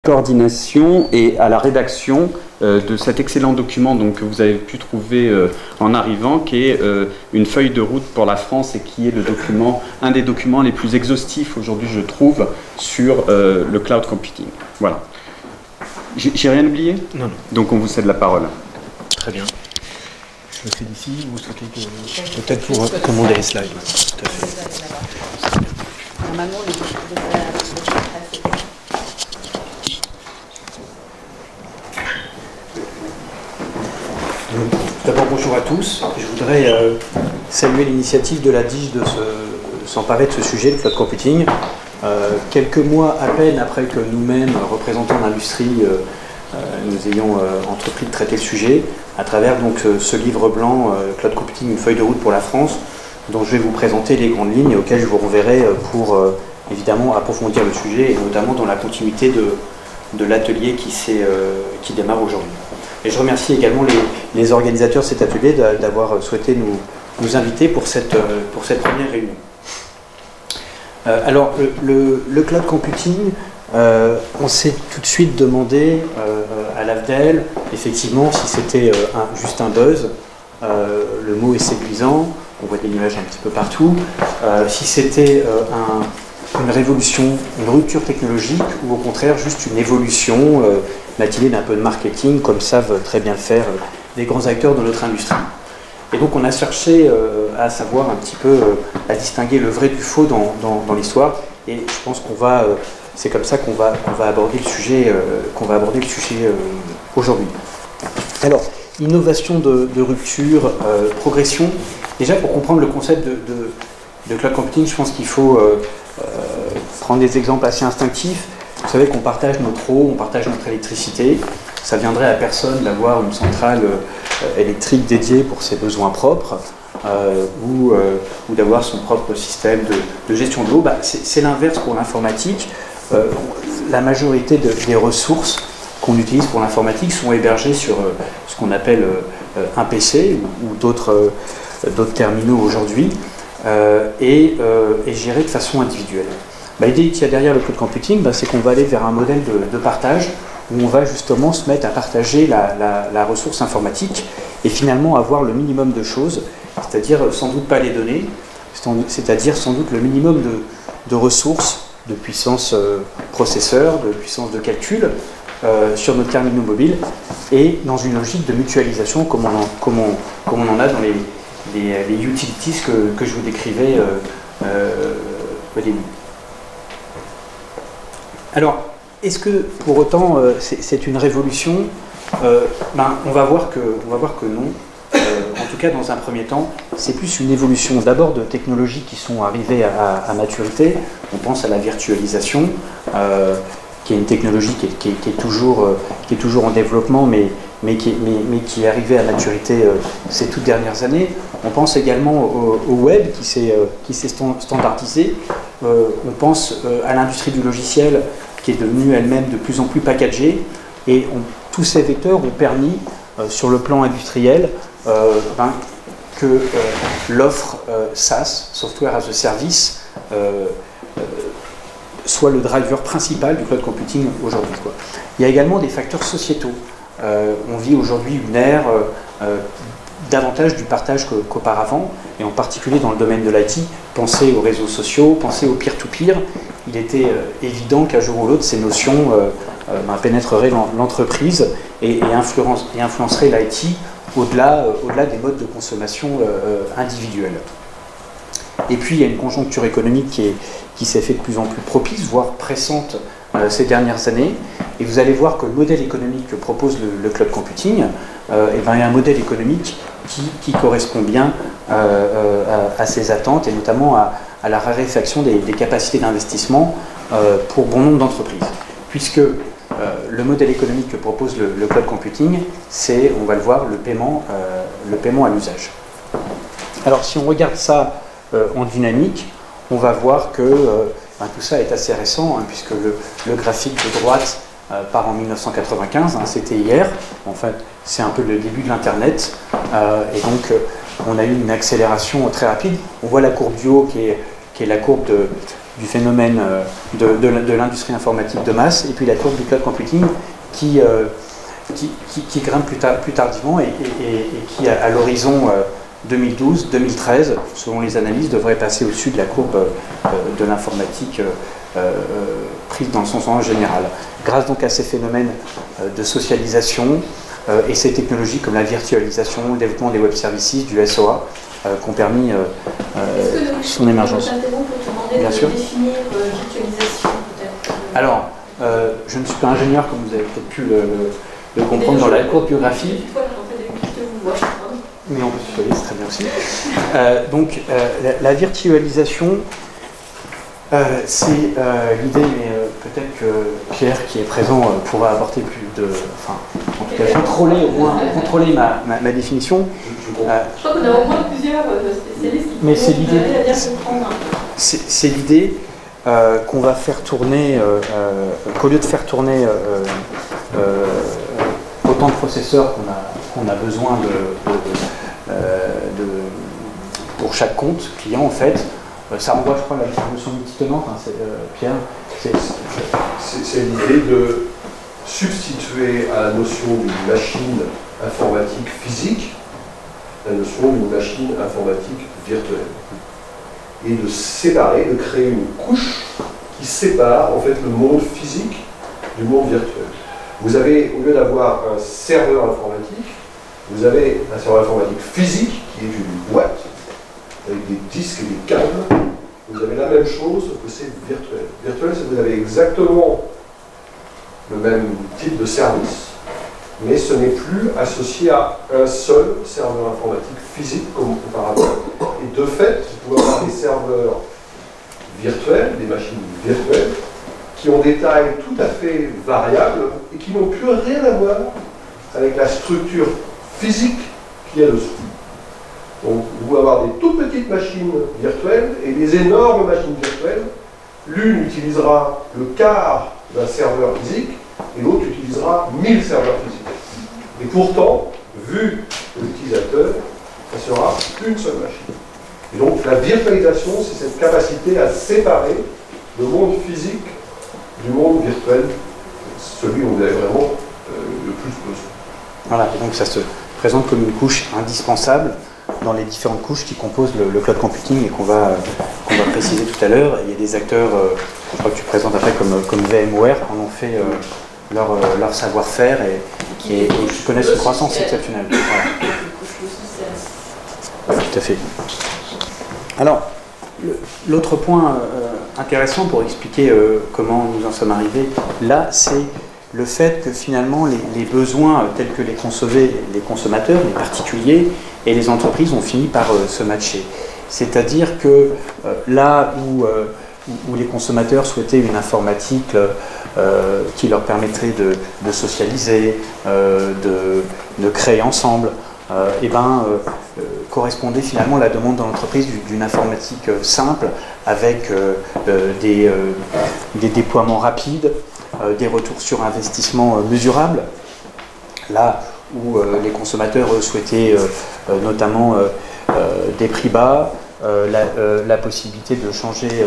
coordination et à la rédaction de cet excellent document donc, que vous avez pu trouver en arrivant, qui est une feuille de route pour la France et qui est le document, un des documents les plus exhaustifs aujourd'hui, je trouve, sur le cloud computing. Voilà. J'ai rien oublié? Non, non. Donc on vous cède la parole. Très bien. Je le fais d'ici, vous souhaitez que... Peut-être pour commander les slides. Tout à fait. Normalement, D'abord, bonjour à tous. Je voudrais saluer l'initiative de la DIGE de s'emparer de ce sujet, le cloud computing. Quelques mois à peine après que nous-mêmes, représentants d'industrie, nous ayons entrepris de traiter le sujet, à travers donc ce livre blanc, Cloud Computing, une feuille de route pour la France, dont je vais vous présenter les grandes lignes et auxquelles je vous renverrai pour évidemment approfondir le sujet, et notamment dans la continuité de l'atelier qui démarre aujourd'hui. Et je remercie également les organisateurs de cet atelier d'avoir souhaité nous inviter pour cette première réunion. Alors, le cloud computing, on s'est tout de suite demandé à l'AFDEL, effectivement, si c'était juste un buzz, le mot est séduisant, on voit des nuages un petit peu partout, si c'était une révolution, une rupture technologique, ou au contraire juste une évolution matinée d'un peu de marketing, comme savent très bien le faire les grands acteurs de notre industrie. Et donc on a cherché à savoir un petit peu, à distinguer le vrai du faux dans l'histoire, et je pense c'est comme ça qu'on va aborder le sujet, aujourd'hui. Alors, innovation de rupture, progression. Déjà, pour comprendre le concept de cloud computing, je pense qu'il faut prendre des exemples assez instinctifs. Vous savez qu'on partage notre eau, on partage notre électricité. Ça viendrait à personne d'avoir une centrale électrique dédiée pour ses besoins propres ou d'avoir son propre système de gestion de l'eau. C'est l'inverse pour l'informatique. La majorité des ressources qu'on utilise pour l'informatique sont hébergées sur ce qu'on appelle un PC ou d'autres terminaux aujourd'hui et gérées de façon individuelle. L'idée qu'il y a derrière le cloud computing, c'est qu'on va aller vers un modèle de partage où on va justement se mettre à partager la ressource informatique et finalement avoir le minimum de choses, c'est-à-dire sans doute pas les données, c'est-à-dire sans doute le minimum de ressources, de puissance processeur, de puissance de calcul sur notre terminal mobile et dans une logique de mutualisation comme on en a dans les utilities que je vous décrivais au début. Alors, est-ce que pour autant c'est une révolution? On va voir que non. En tout cas, dans un premier temps, c'est plus une évolution d'abord de technologies qui sont arrivées à maturité. On pense à la virtualisation, qui est une technologie qui est toujours en développement, mais qui est arrivée à maturité ces toutes dernières années. On pense également au web qui s'est standardisé. On pense à l'industrie du logiciel qui est devenue elle-même de plus en plus packagée. Et tous ces vecteurs ont permis, sur le plan industriel, que l'offre SaaS, Software as a Service, soit le driver principal du cloud computing aujourd'hui. Il y a également des facteurs sociétaux. On vit aujourd'hui une ère davantage du partage qu'auparavant, et en particulier dans le domaine de l'IT. Pensez aux réseaux sociaux, pensez au peer-to-peer. Il était évident qu'un jour ou l'autre, ces notions pénétreraient l'entreprise et influenceraient l'IT au-delà des modes de consommation individuels. Et puis, il y a une conjoncture économique qui s'est fait de plus en plus propice, voire pressante ces dernières années. Et vous allez voir que le modèle économique que propose le cloud computing est un modèle économique qui correspond bien à ces attentes et notamment à la raréfaction des capacités d'investissement pour bon nombre d'entreprises. Puisque le modèle économique que propose le cloud computing, c'est, on va le voir, le paiement à l'usage. Alors si on regarde ça en dynamique, on va voir que tout ça est assez récent, puisque le graphique de droite part en 1995, c'était hier. En fait, c'est un peu le début de l'Internet. Et donc, on a eu une accélération très rapide. On voit la courbe du haut qui est la courbe du phénomène de l'industrie informatique de masse, et puis la courbe du cloud computing qui grimpe plus tardivement et qui, à l'horizon 2012-2013, selon les analyses, devrait passer au-dessus de la courbe de l'informatique prise dans le sens en général. Grâce donc à ces phénomènes de socialisation et ces technologies comme la virtualisation, le développement des web services, du SOA, qui ont permis son émergence. Bien sûr. Définir virtualisation peut-être. Alors, je ne suis pas ingénieur comme vous avez peut-être pu le comprendre dans la courte biographie. Mais on peut se tutoyer, c'est très bien aussi. Donc, la virtualisation, c'est l'idée, mais peut-être que Pierre, qui est présent, pourra apporter plus de... Enfin, en tout cas, contrôler ma définition. Je crois qu'on a au moins plusieurs spécialistes qui mais c'est l'idée. À bien comprendre. C'est l'idée qu'on va faire tourner, qu'au lieu de faire tourner autant de processeurs qu'on a besoin pour chaque compte client, en fait, ça renvoie, je crois, à la notion multitenante, hein, Pierre. C'est l'idée de substituer à la notion d'une machine informatique physique la notion d'une machine informatique virtuelle. Et de séparer, de créer une couche qui sépare en fait le monde physique du monde virtuel. Vous avez, au lieu d'avoir un serveur informatique, vous avez un serveur informatique physique qui est une boîte avec des disques et des câbles. Vous avez la même chose, sauf que c'est virtuel. Virtuel, c'est que vous avez exactement le même type de service, mais ce n'est plus associé à un seul serveur informatique physique comme auparavant. Et de fait, vous pouvez avoir des serveurs virtuels, des machines virtuelles, qui ont des tailles tout à fait variables et qui n'ont plus rien à voir avec la structure physique qu'il y a dessous. Donc, vous pouvez avoir des toutes petites machines virtuelles et des énormes machines virtuelles. L'une utilisera le quart d'un serveur physique et l'autre utilisera 1000 serveurs physiques. Et pourtant, vu l'utilisateur, ça sera une seule machine. Et donc, la virtualisation, c'est cette capacité à séparer le monde physique du monde virtuel, celui où vous avez vraiment le plus besoin. Voilà, et donc ça se présente comme une couche indispensable dans les différentes couches qui composent le cloud computing et qu'on va préciser tout à l'heure. Il y a des acteurs, je crois que tu présentes après, comme VMware, qui en ont fait leur savoir-faire et qui connaissent une croissance exceptionnelle. Voilà. Tout à fait. Alors, l'autre point intéressant pour expliquer comment nous en sommes arrivés là, c'est le fait que finalement les besoins tels que les concevaient les consommateurs, les particuliers et les entreprises ont fini par se matcher. C'est-à-dire que là où les consommateurs souhaitaient une informatique qui leur permettrait de socialiser, de créer ensemble, correspondait finalement à la demande de l'entreprise d'une informatique simple avec des déploiements rapides, des retours sur investissement mesurables. Là où les consommateurs souhaitaient notamment des prix bas, la possibilité de changer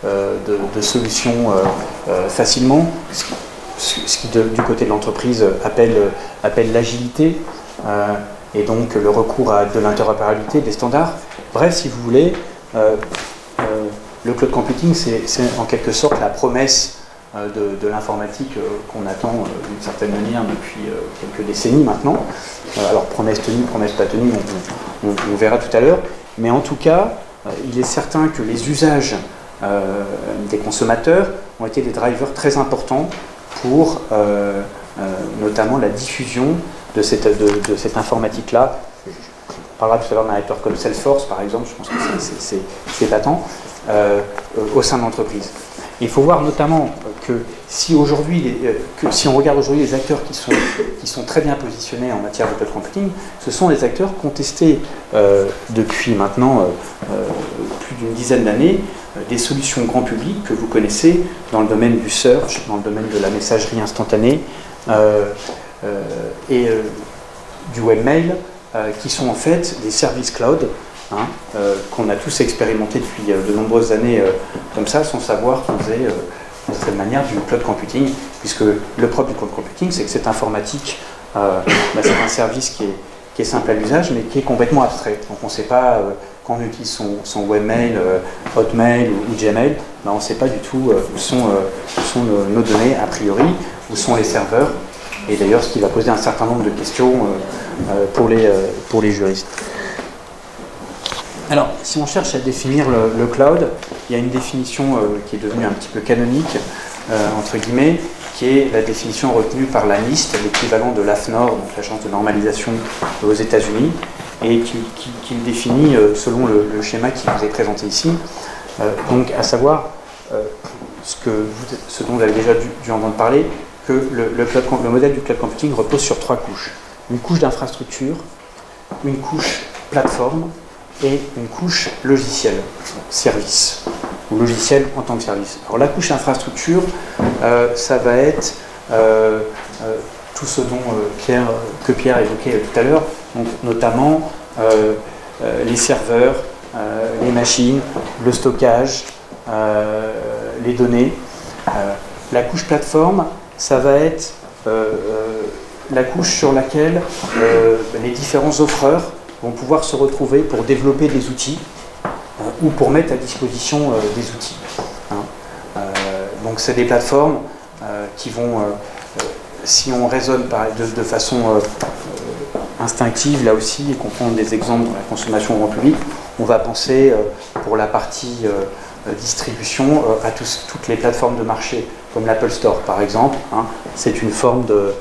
de solution facilement, ce qui du côté de l'entreprise appelle l'agilité, et donc le recours à de l'interopérabilité, des standards. Bref, si vous voulez, le cloud computing, c'est en quelque sorte la promesse de l'informatique qu'on attend d'une certaine manière depuis quelques décennies maintenant. Alors promesse tenue, promesse pas tenue, on verra tout à l'heure. Mais en tout cas, il est certain que les usages des consommateurs ont été des drivers très importants pour notamment la diffusion de cette informatique-là. On parlera tout à l'heure d'un acteur comme Salesforce, par exemple, je pense que c'est patent, au sein de l'entreprise. Il faut voir notamment que si on regarde aujourd'hui les acteurs qui sont très bien positionnés en matière de cloud computing, ce sont les acteurs qui ont testé depuis maintenant plus d'une dizaine d'années des solutions grand public que vous connaissez dans le domaine du search, dans le domaine de la messagerie instantanée et du webmail, qui sont en fait des services cloud qu'on a tous expérimenté depuis de nombreuses années comme ça, sans savoir qu'on faisait de cette manière du cloud computing, puisque le propre du cloud computing, c'est que cette informatique, c'est un service qui est simple à l'usage, mais qui est complètement abstrait. Donc on ne sait pas, quand on utilise son webmail, Hotmail ou Gmail, on ne sait pas du tout où sont nos données a priori, où sont les serveurs, et d'ailleurs ce qui va poser un certain nombre de questions pour les juristes. Alors, si on cherche à définir le cloud, il y a une définition qui est devenue un petit peu canonique, entre guillemets, qui est la définition retenue par la NIST, l'équivalent de l'AFNOR, donc l'agence de normalisation aux États-Unis, et qui le définit selon le schéma qui vous est présenté ici. Donc, à savoir, ce dont vous avez déjà dû entendre parler, que le modèle du cloud computing repose sur 3 couches. Une couche d'infrastructure, une couche plateforme, et une couche logiciel, service, ou logiciel en tant que service. Alors la couche infrastructure, ça va être tout ce dont Pierre évoquait tout à l'heure, donc notamment les serveurs, les machines, le stockage, les données. La couche plateforme, ça va être la couche sur laquelle les différents offreurs vont pouvoir se retrouver pour développer des outils ou pour mettre à disposition des outils. Donc c'est des plateformes qui vont, si on raisonne de façon instinctive là aussi, et qu'on prend des exemples dans la consommation grand public, on va penser pour la partie distribution à toutes les plateformes de marché, comme l'Apple Store par exemple. C'est une forme de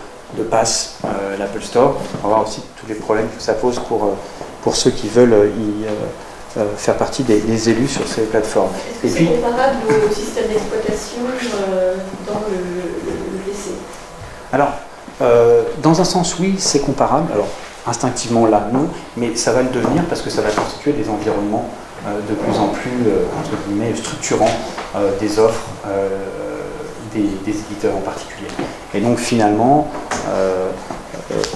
pass, l'Apple Store. On va voir aussi tous les problèmes que ça pose pour ceux qui veulent faire partie des élus sur ces plateformes. Est-ce que c'est comparable au système d'exploitation dans le PC? Alors, dans un sens, oui, c'est comparable. Alors, instinctivement, là, non, mais ça va le devenir parce que ça va constituer des environnements de plus en plus, entre guillemets, structurants des offres des éditeurs en particulier. Et donc, finalement,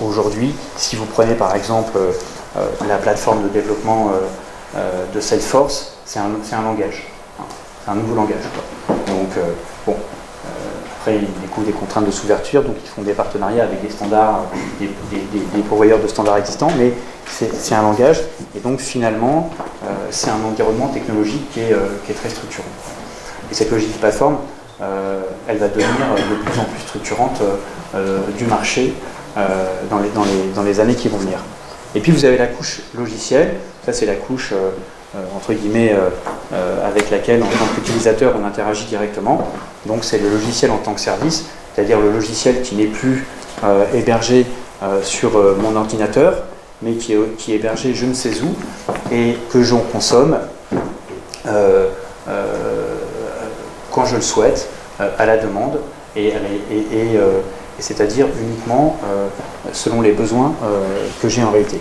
aujourd'hui, si vous prenez par exemple la plateforme de développement de Salesforce, c'est un langage, c'est un nouveau langage. Donc, après, il découvre des contraintes de sous-ouverture, donc ils font des partenariats avec des standards, des pourvoyeurs de standards existants, mais c'est un langage, et donc finalement, c'est un environnement technologique qui est très structurant. Et cette logique de plateforme, elle va devenir de plus en plus structurante du marché dans les années qui vont venir. Et puis vous avez la couche logicielle, ça c'est la couche entre guillemets avec laquelle en tant qu'utilisateur on interagit directement. Donc c'est le logiciel en tant que service, c'est-à-dire le logiciel qui n'est plus hébergé sur mon ordinateur, mais qui est hébergé je ne sais où et que j'en consomme quand je le souhaite, à la demande, et c'est-à-dire uniquement selon les besoins que j'ai en réalité.